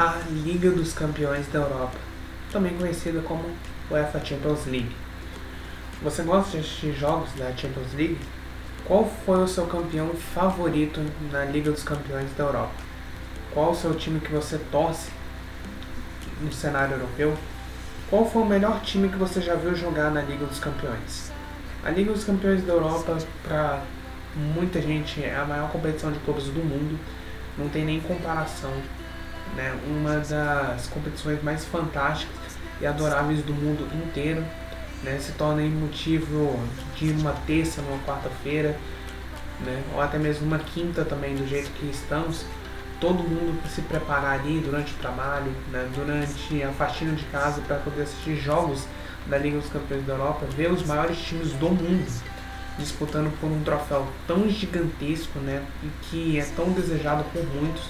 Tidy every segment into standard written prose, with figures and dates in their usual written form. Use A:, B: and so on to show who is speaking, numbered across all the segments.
A: a Liga dos Campeões da Europa, também conhecida como UEFA Champions League. Você gosta de assistir jogos da Champions League? Qual foi o seu campeão favorito na Liga dos Campeões da Europa? Qual o seu time que você torce no cenário europeu? Qual foi o melhor time que você já viu jogar na Liga dos Campeões? A Liga dos Campeões da Europa, para muita gente, é a maior competição de clubes do mundo. Não tem nem comparação, né? Uma das competições mais fantásticas e adoráveis do mundo inteiro, né? Se torna motivo de ir numa terça, numa quarta-feira, né? Ou até mesmo uma quinta também, do jeito que estamos. Todo mundo se preparar ali durante o trabalho, né? Durante a faxina de casa, para poder assistir jogos da Liga dos Campeões da Europa, ver os maiores times do mundo disputando por um troféu tão gigantesco, né? E que é tão desejado por muitos,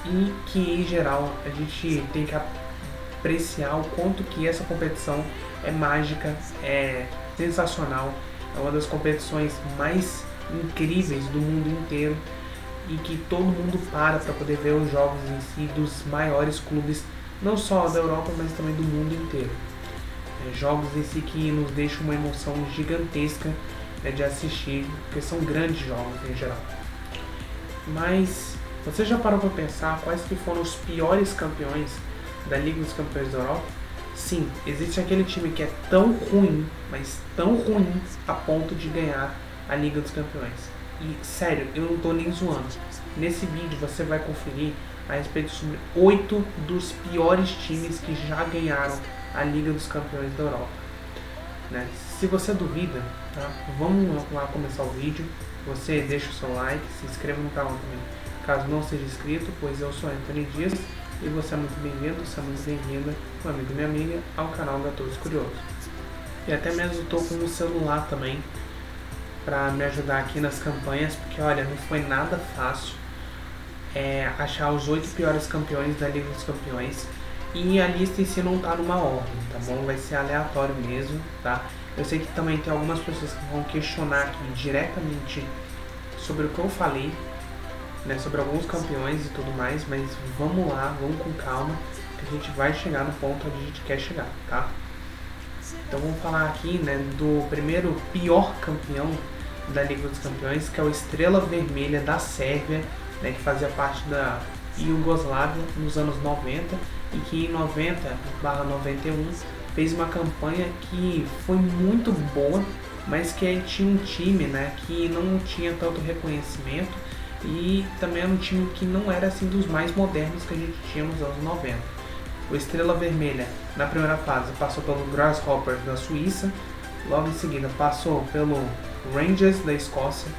A: e que em geral a gente tem que apreciar o quanto que essa competição é mágica, é sensacional, é uma das competições mais incríveis do mundo inteiro, e que todo mundo para poder ver os jogos em si dos maiores clubes, não só da Europa, mas também do mundo inteiro. Jogos em si que nos deixam uma emoção gigantesca, né, de assistir, porque são grandes jogos em geral. Mas você já parou para pensar quais que foram os piores campeões da Liga dos Campeões da Europa? Sim, existe aquele time que é tão ruim, mas tão ruim, a ponto de ganhar a Liga dos Campeões. E sério, eu não tô nem zoando. Nesse vídeo você vai conferir a respeito sobre 8 dos piores times que já ganharam a Liga dos Campeões da Europa, né? Se você duvida, tá? Vamos lá começar o vídeo. Você deixa o seu like, se inscreva no canal também, caso não seja inscrito, pois eu sou Anthony Dias e você é muito bem-vindo, você é muito bem-vinda, meu amigo e minha amiga, ao canal da Todos Curiosos. E até mesmo estou com o celular também para me ajudar aqui nas campanhas, porque olha, não foi nada fácil achar os 8 piores campeões da Liga dos Campeões. E a lista em si não tá numa ordem, tá bom? Vai ser aleatório mesmo, tá? Eu sei que também tem algumas pessoas que vão questionar aqui diretamente sobre o que eu falei, né? Sobre alguns campeões e tudo mais, mas vamos lá, vamos com calma, que a gente vai chegar no ponto onde a gente quer chegar, tá? Então vamos falar aqui, né, do primeiro pior campeão da Liga dos Campeões, que é o Estrela Vermelha da Sérvia, né? Que fazia parte da Iugoslávia nos anos 90, e que em 90/91 fez uma campanha que foi muito boa, mas que tinha um time, né, que não tinha tanto reconhecimento, e também era um time que não era assim dos mais modernos que a gente tinha nos anos 90. O Estrela Vermelha, na primeira fase, passou pelo Grasshoppers da Suíça, logo em seguida passou pelo Rangers da Escócia,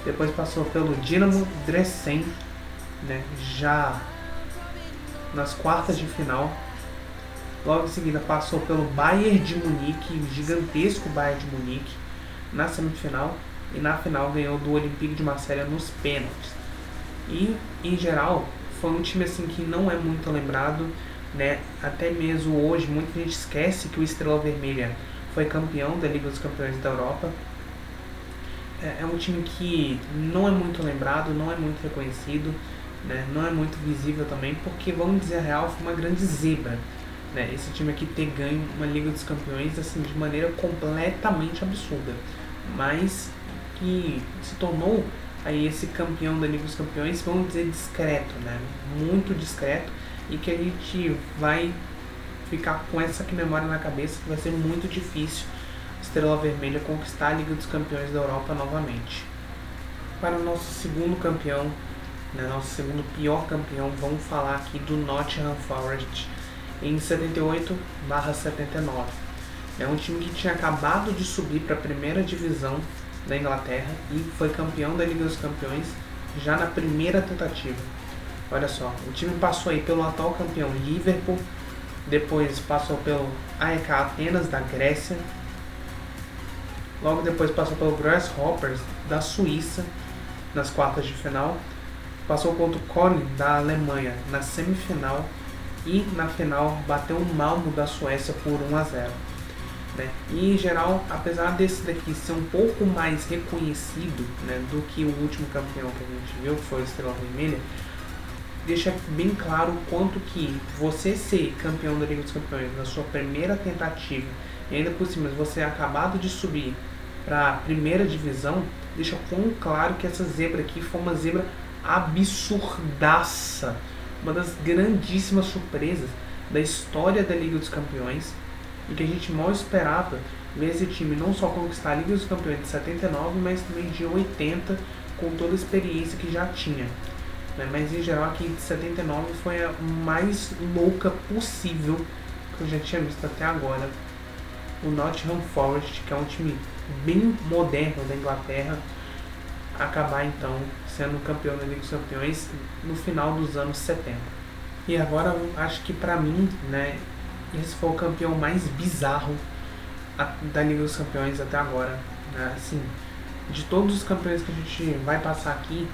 A: depois passou pelo Dinamo Dresden, né, já nas quartas de final. Logo em seguida passou pelo Bayern de Munique, o gigantesco Bayern de Munique, na semifinal, e na final ganhou do Olympique de Marselha nos pênaltis. E em geral foi um time assim que não é muito lembrado, né? Até mesmo hoje muita gente esquece que o Estrela Vermelha foi campeão da Liga dos Campeões da Europa. É um time que não é muito lembrado, não é muito reconhecido, né? Não é muito visível também, porque, vamos dizer a real, foi uma grande zebra, né? Esse time aqui ter ganho uma Liga dos Campeões assim de maneira completamente absurda, mas que se tornou aí esse campeão da Liga dos Campeões, vamos dizer, discreto, né? Muito discreto, e que a gente vai ficar com essa memória na cabeça, que vai ser muito difícil Estrela Vermelha conquistar a Liga dos Campeões da Europa novamente. Para o nosso segundo campeão, né, nosso segundo pior campeão, vamos falar aqui do Nottingham Forest em 78/79. É um time que tinha acabado de subir para a primeira divisão da Inglaterra e foi campeão da Liga dos Campeões já na primeira tentativa. Olha só, o time passou aí pelo atual campeão Liverpool, depois passou pelo AEK Atenas da Grécia, logo depois passou pelo Grasshoppers da Suíça nas quartas de final, passou contra o Köln da Alemanha na semifinal, e na final bateu o Malmo da Suécia por 1-0. Né? E em geral, apesar desse daqui ser um pouco mais reconhecido, né, do que o último campeão que a gente viu, que foi o Estrela Vermelha, deixa bem claro o quanto que você ser campeão da Liga dos Campeões na sua primeira tentativa, e ainda por cima você acabado de subir para a primeira divisão, deixa quão claro que essa zebra aqui foi uma zebra absurdaça, uma das grandíssimas surpresas da história da Liga dos Campeões, e que a gente mal esperava ver esse time não só conquistar a Liga dos Campeões de 79, mas também de 80, com toda a experiência que já tinha. Mas em geral aqui de 79 foi a mais louca possível que eu já tinha visto até agora. O Nottingham Forest, que é um time bem moderno da Inglaterra, acabar então sendo campeão da Liga dos Campeões no final dos anos 70. E agora acho que pra mim, esse foi o campeão mais bizarro da Liga dos Campeões até agora. Assim, de todos os campeões que a gente vai passar aqui,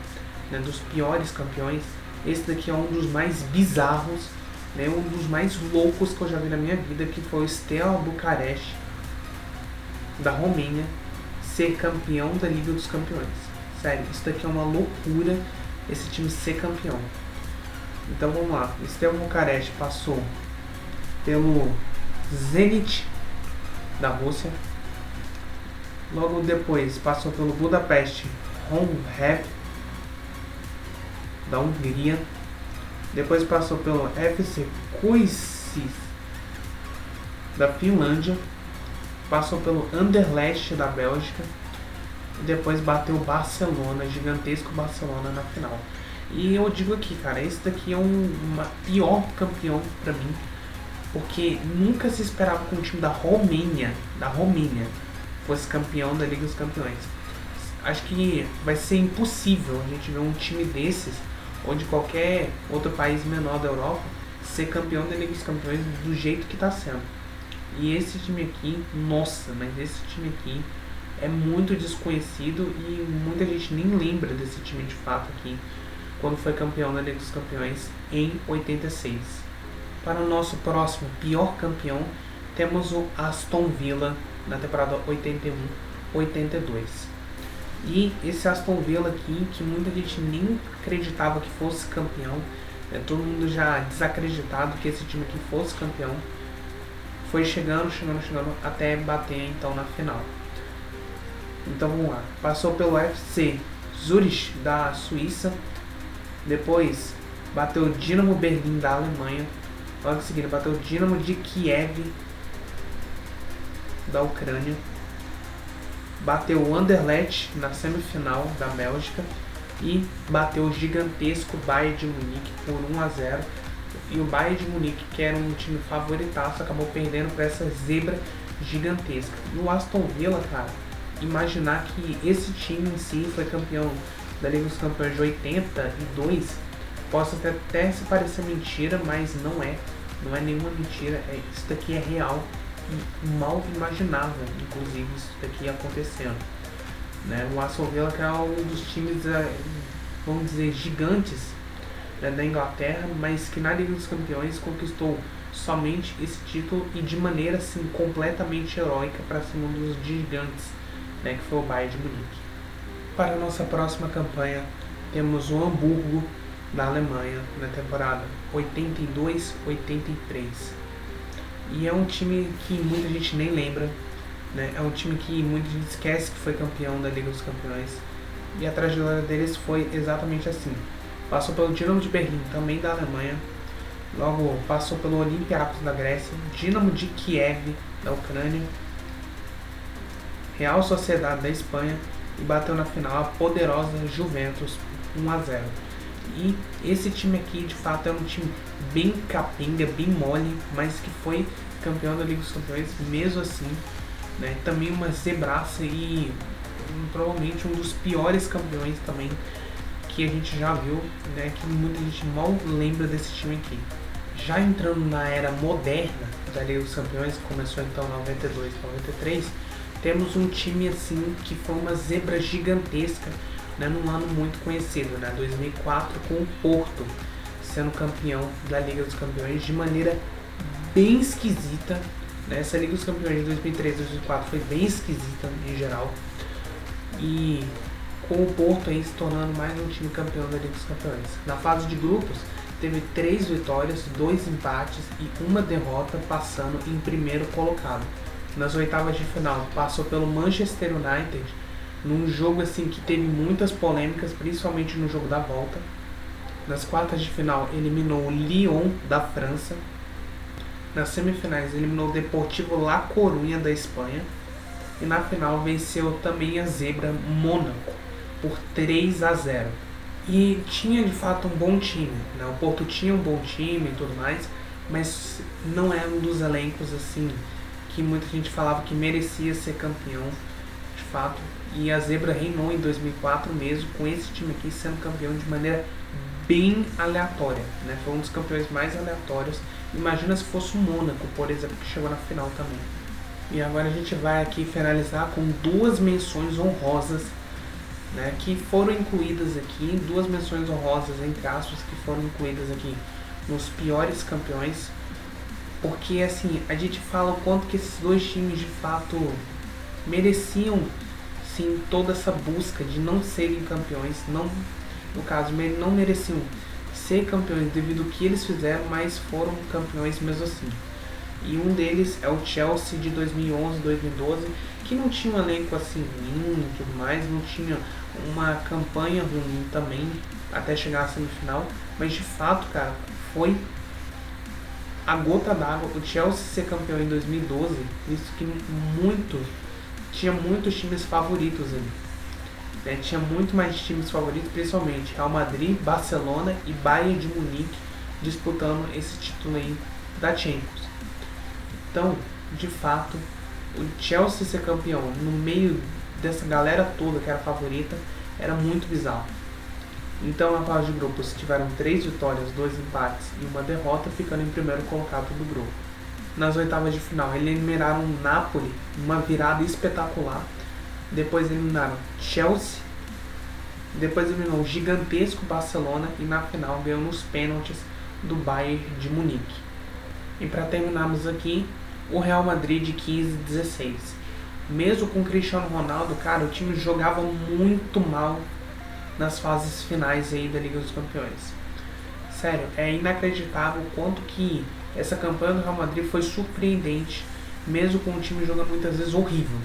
A: dos piores campeões, esse daqui é um dos mais bizarros, um dos mais loucos que eu já vi na minha vida, que foi o Steaua Bucareste, da Romênia, ser campeão da Liga dos Campeões. Sério, isso daqui é uma loucura, esse time ser campeão. Então vamos lá, o Steaua Bucareste passou pelo Zenit da Rússia, logo depois passou pelo Budapest Honvéd da Hungria, depois passou pelo FC Kuisis da Finlândia, passou pelo Anderlecht da Bélgica e depois bateu o Barcelona, gigantesco Barcelona na final. E eu digo aqui, cara, esse daqui é uma pior campeão pra mim, porque nunca se esperava que um time da Romênia fosse campeão da Liga dos Campeões. Acho que vai ser impossível a gente ver um time desses ou de qualquer outro país menor da Europa ser campeão da Liga dos Campeões do jeito que está sendo. E esse time aqui, nossa, mas esse time aqui é muito desconhecido e muita gente nem lembra desse time de fato aqui, quando foi campeão da Liga dos Campeões em 86. Para o nosso próximo pior campeão, temos o Aston Villa na temporada 81-82. E esse Aston Villa aqui, que muita gente nem acreditava que fosse campeão, todo mundo já desacreditado que esse time aqui fosse campeão, foi chegando até bater então na final. Então vamos lá, passou pelo FC Zurich da Suíça, depois bateu o Dinamo Berlim da Alemanha, logo em seguida bateu o Dinamo de Kiev da Ucrânia, bateu o Anderlecht na semifinal da Bélgica e bateu o gigantesco Bayern de Munique por 1-0. E o Bayern de Munique, que era um time favoritaço, acabou perdendo para essa zebra gigantesca. E o Aston Villa, cara, imaginar que esse time em si foi campeão da Liga dos Campeões de 82, possa até se parecer mentira, mas não é nenhuma mentira, isso daqui é real. E mal imaginava, inclusive, isso daqui acontecendo. O Aston Villa, que é um dos times, vamos dizer, gigantes da Inglaterra, mas que na Liga dos Campeões conquistou somente esse título e de maneira assim, completamente heróica para cima dos gigantes, que foi o Bayern de Munique. Para a nossa próxima campanha, temos o Hamburgo da Alemanha na temporada 82-83. E é um time que muita gente nem lembra, é um time que muita gente esquece que foi campeão da Liga dos Campeões. E a trajetória deles foi exatamente assim. Passou pelo Dinamo de Berlim, também da Alemanha. Logo passou pelo Olympiacos da Grécia, Dinamo de Kiev da Ucrânia, Real Sociedade da Espanha e bateu na final a poderosa Juventus 1-0. E esse time aqui, de fato, é um time bem capenga, bem mole, mas que foi campeão da Liga dos Campeões mesmo assim, Também uma zebraça e provavelmente um dos piores campeões também que a gente já viu, Que muita gente mal lembra desse time aqui. Já entrando na era moderna da Liga dos Campeões, que começou então em 92-93, temos um time assim que foi uma zebra gigantesca, num ano muito conhecido, 2004, com o Porto sendo campeão da Liga dos Campeões de maneira bem esquisita. Essa Liga dos Campeões de 2003 e 2004 foi bem esquisita em geral, e com o Porto aí se tornando mais um time campeão da Liga dos Campeões. Na fase de grupos, teve 3 vitórias, 2 empates e 1 derrota, passando em primeiro colocado. Nas oitavas de final, passou pelo Manchester United, num jogo assim que teve muitas polêmicas, principalmente no jogo da volta. Nas quartas de final, eliminou o Lyon da França. Nas semifinais, eliminou o Deportivo La Coruña da Espanha. E na final, venceu também a zebra Mônaco por 3-0. E tinha de fato um bom time, né? O Porto tinha um bom time e tudo mais, mas não é um dos elencos assim que muita gente falava que merecia ser campeão, de fato. E a zebra reinou em 2004 mesmo, com esse time aqui sendo campeão de maneira bem aleatória, né? Foi um dos campeões mais aleatórios. Imagina se fosse o Mônaco, por exemplo, que chegou na final também. E agora a gente vai aqui finalizar com 2 menções honrosas, né, que foram incluídas aqui, 2 menções honrosas, entre aspas, que foram incluídas aqui nos piores campeões, porque assim, a gente fala o quanto que esses 2 times de fato mereciam sim toda essa busca de não serem campeões, não, no caso, não mereciam ser campeões devido ao que eles fizeram, mas foram campeões mesmo assim. E um deles é o Chelsea de 2011, 2012, que não tinha um elenco assim ruim e tudo mais, não tinha uma campanha ruim também, até chegar à semifinal, mas de fato, cara, foi a gota d'água. O Chelsea ser campeão em 2012, isso que tinha muitos times favoritos ali, né? Tinha muito mais times favoritos, principalmente Real Madrid, Barcelona e Bayern de Munique disputando esse título aí da Champions. Então, de fato, o Chelsea ser campeão no meio dessa galera toda que era favorita era muito bizarro. Então, na fase de grupos tiveram 3 vitórias, 2 empates e 1 derrota, ficando em primeiro colocado do grupo. Nas oitavas de final, eliminaram o Napoli, uma virada espetacular. Depois eliminaram Chelsea, depois eliminou o gigantesco Barcelona e na final ganhou nos pênaltis do Bayern de Munique. E para terminarmos aqui, o Real Madrid de 15-16. Mesmo com o Cristiano Ronaldo, cara, o time jogava muito mal nas fases finais aí da Liga dos Campeões. Sério, é inacreditável o quanto que essa campanha do Real Madrid foi surpreendente, mesmo com o time jogando muitas vezes horrível.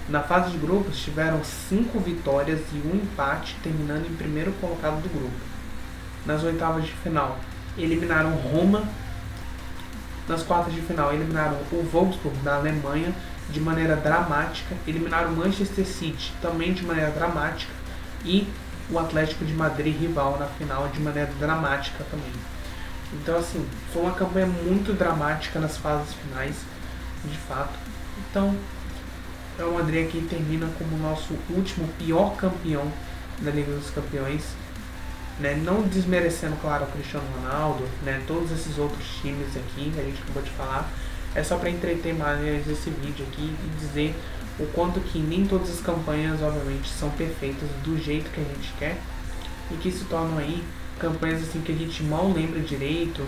A: Na fase de grupos, tiveram 5 vitórias e 1 empate, terminando em primeiro colocado do grupo. Nas oitavas de final, eliminaram Roma. Nas quartas de final, eliminaram o Wolfsburg da Alemanha de maneira dramática, eliminaram o Manchester City também de maneira dramática e o Atlético de Madrid, rival, na final de maneira dramática também. Então assim, foi uma campanha muito dramática nas fases finais, de fato. Então, o Real Madrid aqui termina como o nosso último pior campeão da Liga dos Campeões, né? Não desmerecendo, claro, o Cristiano Ronaldo, né? Todos esses outros times aqui que a gente acabou de falar. É só para entreter mais esse vídeo aqui e dizer o quanto que nem todas as campanhas, obviamente, são perfeitas do jeito que a gente quer e que se tornam aí campanhas assim que a gente mal lembra direito,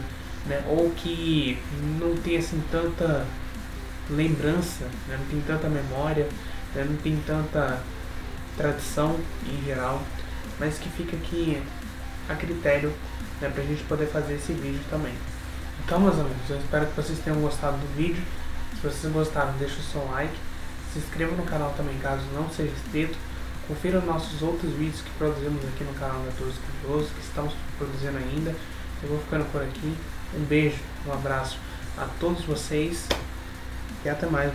A: né? Ou que não tem assim tanta lembrança, né? Não tem tanta memória, né? Não tem tanta tradição em geral, mas que fica aqui a critério, né, pra gente poder fazer esse vídeo também. Então, meus amigos, eu espero que vocês tenham gostado do vídeo. Se vocês gostaram, deixa o seu like, se inscreva no canal também caso não seja inscrito, confira nossos outros vídeos que produzimos aqui no canal Metodos Curiosos, que estamos produzindo ainda. Eu vou ficando por aqui, um beijo, um abraço a todos vocês e até mais.